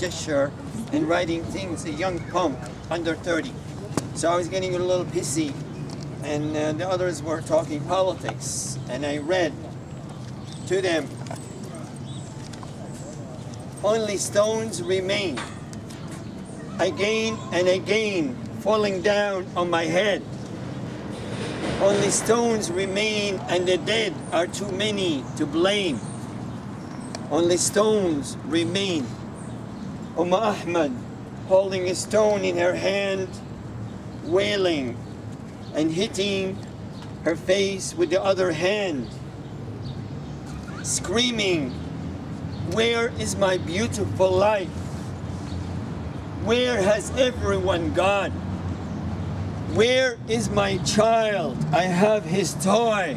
gesture and writing things, a young punk, under 30. So I was getting a little pissy, and the others were talking politics, and I read to them, only stones remain, again and again falling down on my head. Only stones remain and the dead are too many to blame. Only stones remain. Ahmad holding a stone in her hand, wailing and hitting her face with the other hand, screaming, where is my beautiful life? Where has everyone gone? Where is my child? I have his toy.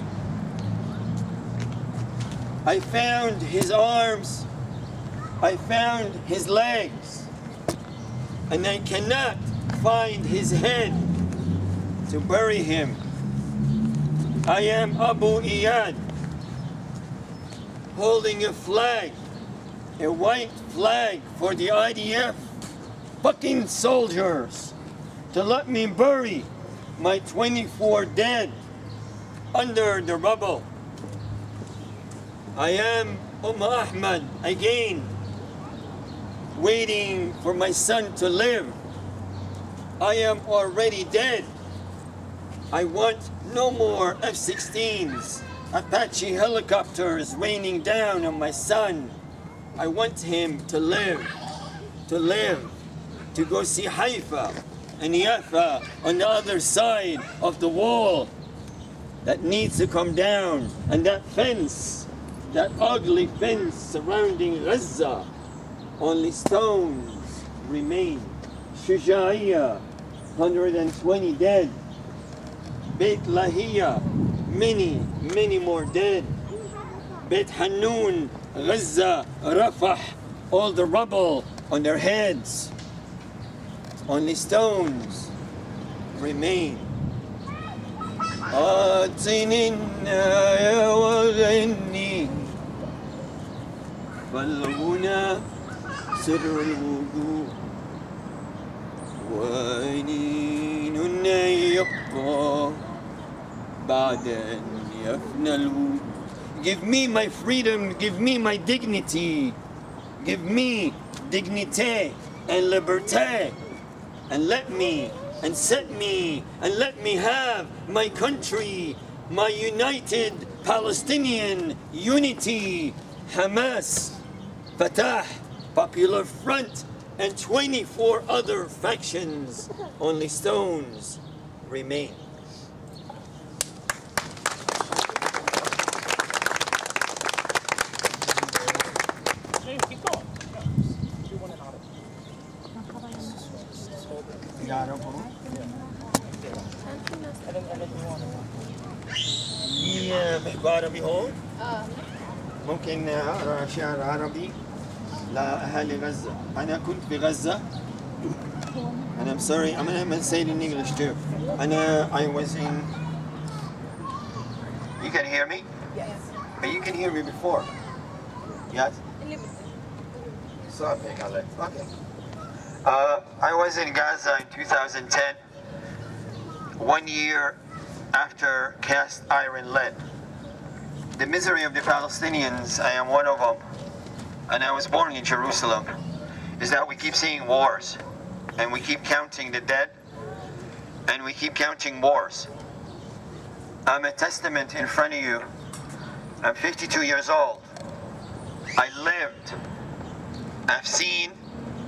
I found his arms. I found his legs. And I cannot find his head to bury him. I am Abu Iyad, holding a flag, a white flag for the IDF fucking soldiers to let me bury my 24 dead under the rubble. I am Ahmad again, waiting for my son to live. I am already dead. I want no more F-16s, Apache helicopters raining down on my son. I want him to live, to go see Haifa and Yafa on the other side of the wall that needs to come down, and that fence, that ugly fence surrounding Gaza. Only stones remain. Shujaiya, 120 dead. Beit Lahiya, many more dead. Beit Hanun, Gaza, Rafah, all the rubble on their heads. Only stones remain. أعطننا وغني فالغنى سر الوجوه وأنين يبقى بعد أن يفنى الوجود. Give me my freedom, give me my dignity, give me dignité and liberté, and let me and set me and let me have my country, my united Palestinian unity. Hamas, Fatah, Popular Front, and 24 other factions. Only stones remain. بحكوا عربي هون؟ ممكن أقرأ شعر عربي لأهالي غزة. أنا كنت في غزة. And I'm sorry, I'm gonna say it in English too. I was in. You can hear me? Yes. But you can hear me before. Yes? So big, okay. I was in Gaza in 2010, 1 year after cast iron lead. The misery of the Palestinians, I am one of them, and I was born in Jerusalem, is that we keep seeing wars, and we keep counting the dead, and we keep counting wars. I'm a testament in front of you. I'm 52 years old. I lived. I've seen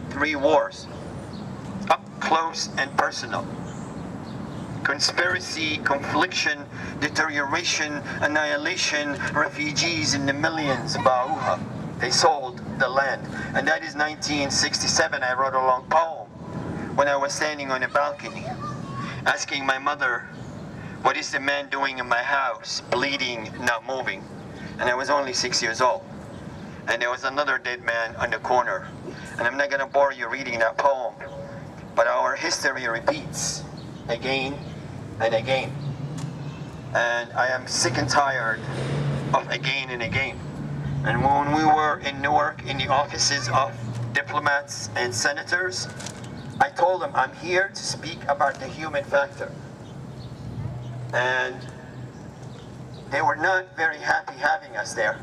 3 wars, up close and personal. Conspiracy, confliction, deterioration, annihilation, refugees in the millions, Ba'uha. They sold the land. And that is 1967. I wrote a long poem when I was standing on a balcony, asking my mother, what is the man doing in my house, bleeding, not moving? And I was only 6 years old. And there was another dead man on the corner. And I'm not gonna bore you reading that poem, but our history repeats again and again. And I am sick and tired of again and again. And when we were in Newark in the offices of diplomats and senators. I told them I'm here to speak about the human factor. And they were not very happy having us there.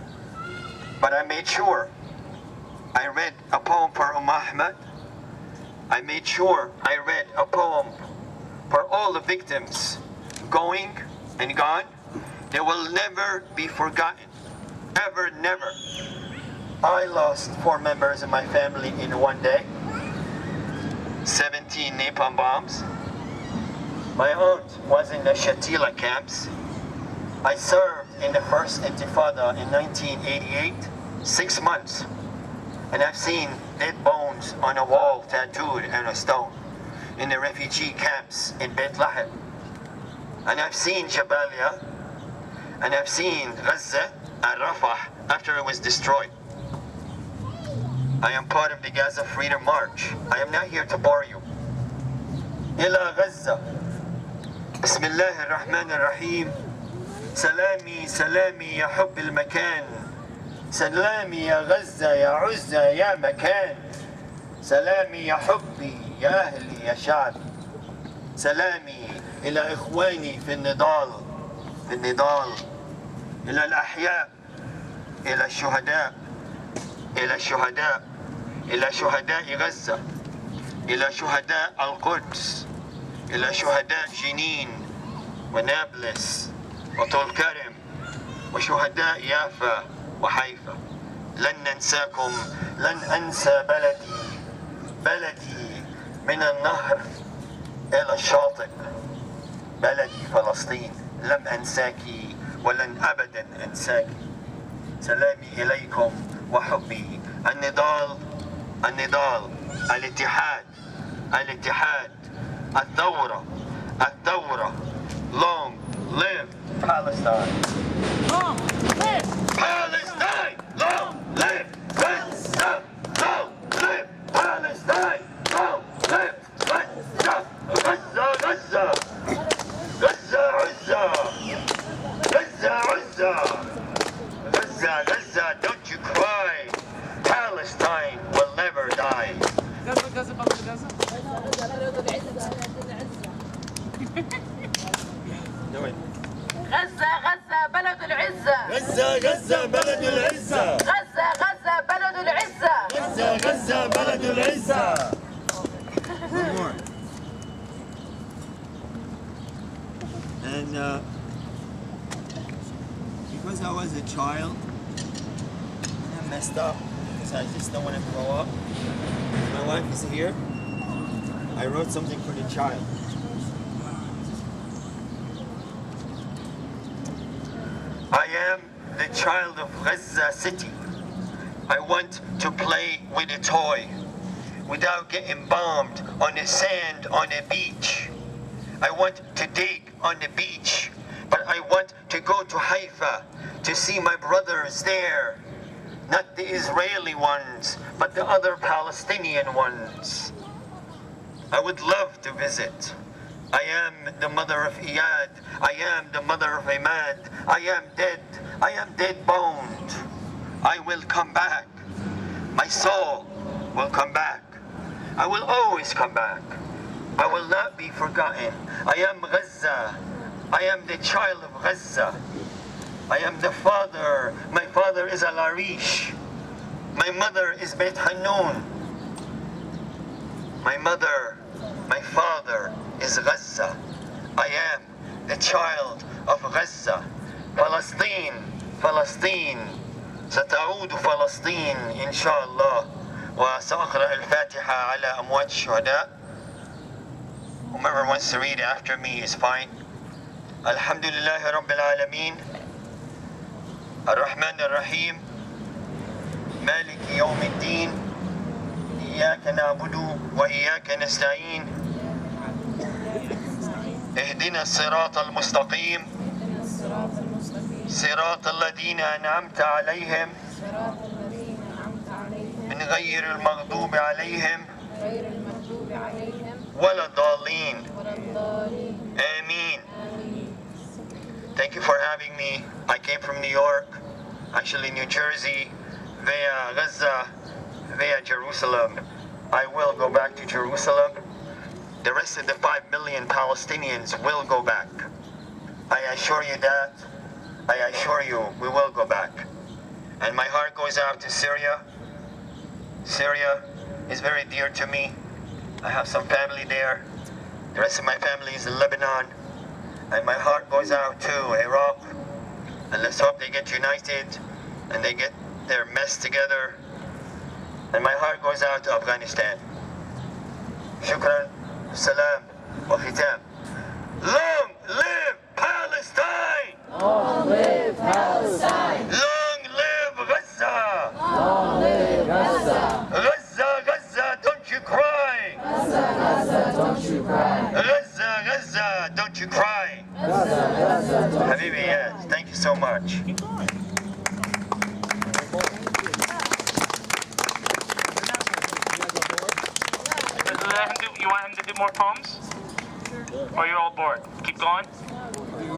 But I made sure I read a poem for Ahmed. I made sure I read a poem for all the victims going and gone. They will never be forgotten. Ever, never. I lost 4 members of my family in one day. 17 napalm bombs. My aunt was in the Shatila camps. I served in the first Intifada in 1988, 6 months. And I've seen dead bones on a wall tattooed on a stone in the refugee camps in Beit Lahem. And I've seen Jabalia, and I've seen Gaza and Rafah after it was destroyed. I am part of the Gaza Freedom March. I am not here to bore you. Ila Gaza. Bismillah ar-Rahman ar-Rahim. سلامي سلامي يا حب المكان سلامي يا غزة يا عزة يا مكان سلامي يا حبي يا أهلي يا شعبي سلامي إلى إخواني في النضال إلى الأحياء إلى الشهداء إلى شهداء غزة إلى شهداء القدس إلى شهداء جنين ونابلس وطول كرم وشهداء يافا وحيفا لن ننساكم لن أنسى بلدي من النهر إلى الشاطئ بلدي فلسطين لم أنساك ولن أبدا أنساك سلامي إليكم وحبي النضال الاتحاد الثورة long live Palestine. Long live Palestine! Long live Gaza! Long live Palestine! Long live Gaza! Gaza, Gaza! Gaza, Gaza! Gaza, Gaza! Gaza, Gaza, don't you cry! Palestine will never die. Gaza, بلد Gaza. Do it. غزة بلد العزة. غزة بلد العزة. غزة بلد العزة. غزة بلد العزة. One more. And because I was a child, I messed up because I just don't want to grow up. My wife is here. I wrote something for the child. I am the child of Gaza city. I want to play with a toy without getting bombed on the sand on the beach. I want to dig on the beach, but I want to go to Haifa to see my brothers there. Not the Israeli ones, but the other Palestinian ones. I would love to visit. I am the mother of Iyad. I am the mother of Imad. I am dead. I am dead boned. I will come back. My soul will come back. I will always come back. I will not be forgotten. I am Gaza. I am the child of Gaza. I am the father. My father is Al-Arish. My mother is Beit Hanun. My father is Gaza. I am the child of Gaza. فلسطين ستعود فلسطين إن شاء الله. وسأقرأ الفاتحة على أموات الشهداء. Whomever wants to read after me is fine. الحمد لله رب العالمين الرحمن الرحيم مالك يوم الدين إياك نعبد وإياك نستعين اهدنا الصراط المستقيم صراط الذين أنعمت عليهم من غير المغضوب عليهم ولا الضالين آمين. Thank you for having me. I came from New York, actually New Jersey, via Gaza, via Jerusalem. I will go back to Jerusalem. The rest of the 5 million Palestinians will go back. I assure you that. I assure you we will go back. And my heart goes out to Syria. Syria is very dear to me. I have some family there. The rest of my family is in Lebanon. And my heart goes out to Iraq. And let's hope they get united and they get their mess together. And my heart goes out to Afghanistan. Shukran, salam, wa khitam. Long live Palestine! Long live Palestine! Long live Gaza! Long live Gaza! Gaza, Gaza, don't you cry! Gaza, Gaza, don't you cry! Gaza, Gaza, don't you cry! Gaza, Gaza, don't you Habibi, yes, thank you so much. You want him to do more poems? Or you're all bored? Keep going?